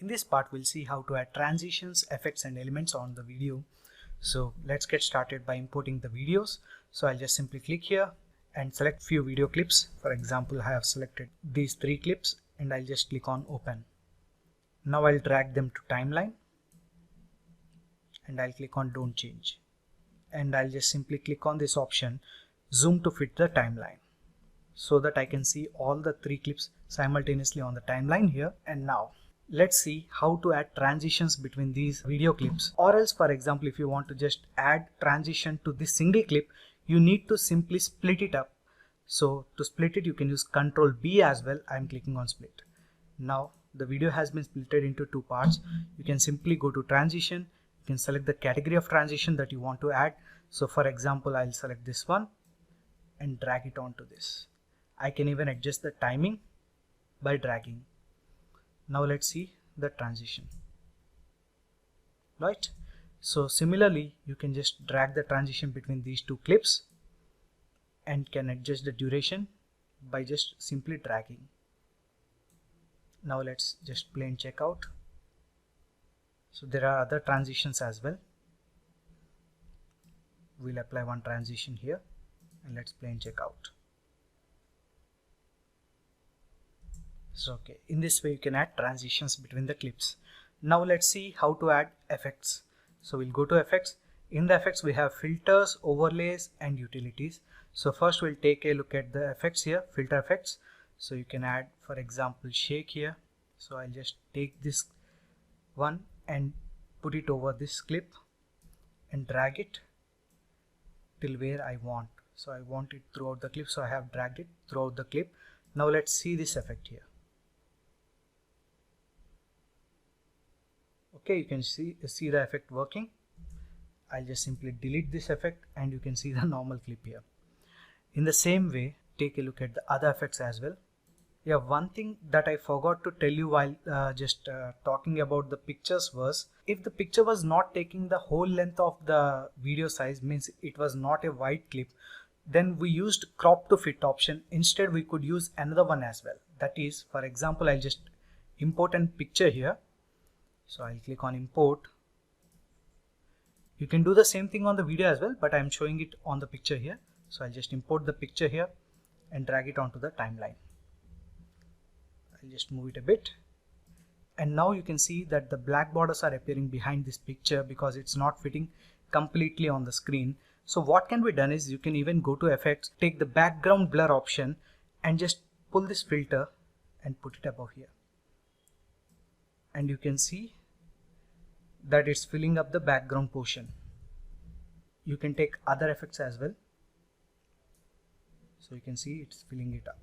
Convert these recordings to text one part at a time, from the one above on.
In this part, we'll see how to add transitions, effects and elements on the video. So let's get started by importing the videos. So I'll just simply click here and select few video clips. For example, I have selected these 3 clips and I'll just click on open. Now I'll drag them to timeline and I'll click on don't change. And I'll just simply click on this option, zoom to fit the timeline, so that I can see all the 3 clips simultaneously on the timeline here. And now let's see how to add transitions between these video clips. Or else, for example, if you want to just add transition to this single clip, you need to simply split it up. So to split it, you can use Ctrl B as well. I'm clicking on split. Now the video has been splitted into 2 parts. You can simply go to transition. You can select the category of transition that you want to add. So for example, I'll select this one and drag it onto this. I can even adjust the timing by dragging. Now let's see the transition. Right? So similarly, you can just drag the transition between these 2 clips and can adjust the duration by just simply dragging. Now let's just play and check out. So there are other transitions as well. We'll apply one transition here and let's play and check out. So okay, in this way you can add transitions between the clips. Now let's see how to add effects. So we'll go to effects. In the effects we have filters, overlays and utilities. So first we'll take a look at the effects here, filter effects. So you can add, for example, shake here. So I'll just take this one and put it over this clip and drag it till where I want. So I want it throughout the clip, so I have dragged it throughout the clip. Now let's see this effect here. Okay, you can see the effect working. I'll just simply delete this effect and you can see the normal clip here. In the same way, take a look at the other effects as well. Yeah, one thing that I forgot to tell you while talking about the pictures was, if the picture was not taking the whole length of the video size, means it was not a wide clip, then we used crop to fit option. Instead we could use another one as well. That is, for example, I'll just import a picture here. So I'll click on import. You can do the same thing on the video as well, but I'm showing it on the picture here. So I'll just import the picture here and drag it onto the timeline. I'll just move it a bit. And now you can see that the black borders are appearing behind this picture because it's not fitting completely on the screen. So what can be done is, you can even go to effects, take the background blur option and just pull this filter and put it above here. And you can see that it's filling up the background portion. You can take other effects as well. So you can see it's filling it up.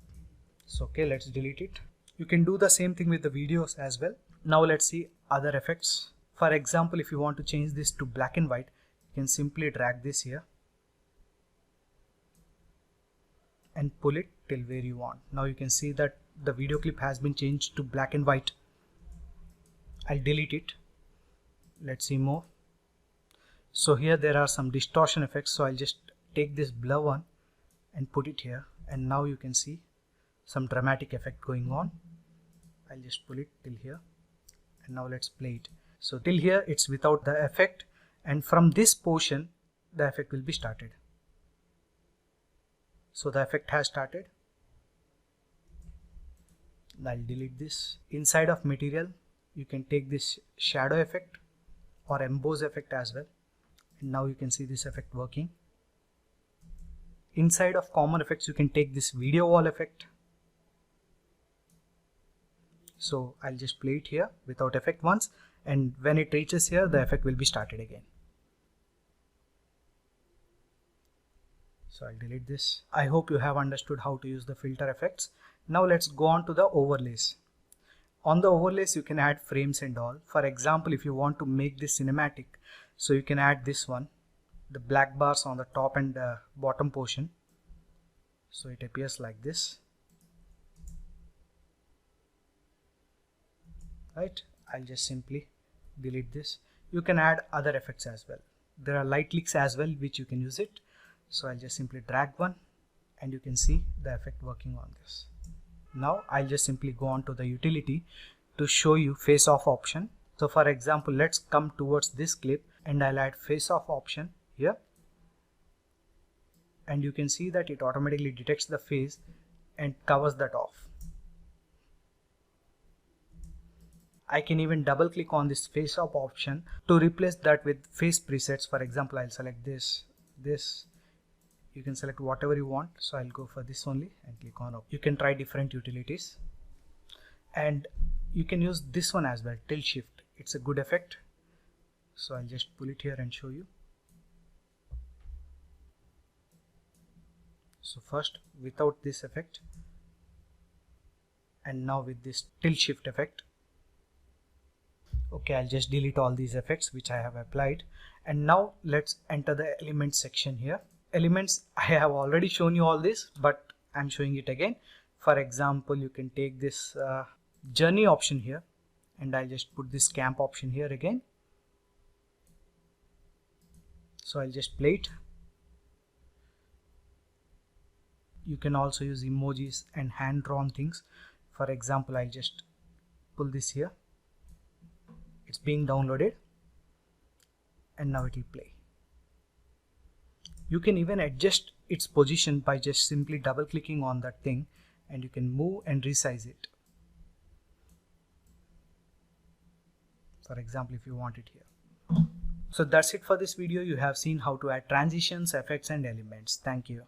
So okay, let's delete it. You can do the same thing with the videos as well. Now let's see other effects. For example, if you want to change this to black and white, you can simply drag this here and pull it till where you want. Now you can see that the video clip has been changed to black and white. I'll delete it. Let's see more. So here there are some distortion effects. So I'll just take this blur one and put it here. And now you can see some dramatic effect going on. I'll just pull it till here. And now let's play it. So till here it's without the effect. And from this portion, the effect will be started. So the effect has started. I'll delete this. Inside of material, you can take this shadow effect or emboss effect as well. And now you can see this effect working. Inside of common effects, you can take this video wall effect. So I'll just play it here without effect once, and when it reaches here, the effect will be started again. So I'll delete this. I hope you have understood how to use the filter effects. Now let's go on to the overlays. On the overlays, you can add frames and all. For example, if you want to make this cinematic, so you can add this one, the black bars on the top and bottom portion. So it appears like this. Right? I'll just simply delete this. You can add other effects as well. There are light leaks as well, which you can use it. So I'll just simply drag one and you can see the effect working on this. Now I'll just simply go on to the utility. to show you face off option. So for example, let's come towards this clip and I'll add face off option here. And you can see that it automatically detects the face and covers that off. I can even double click on this face off option to replace that with face presets. For example, I'll select this. You can select whatever you want. So I'll go for this only and click on OK. You can try different utilities. And you can use this one as well, tilt shift. It's a good effect. So I'll just pull it here and show you. So first without this effect, and now with this tilt shift effect. Okay, I'll just delete all these effects which I have applied. And now let's enter the elements section here. Elements, I have already shown you all this, but I'm showing it again. For example, you can take this journey option here, and I'll just put this camp option here again. So I'll just play it. You can also use emojis and hand drawn things. For example, I'll just pull this here. It's being downloaded and now it will play. You can even adjust its position by just simply double clicking on that thing, and you can move and resize it. For example, if you want it here. So that's it for this video. You have seen how to add transitions, effects and elements. Thank you.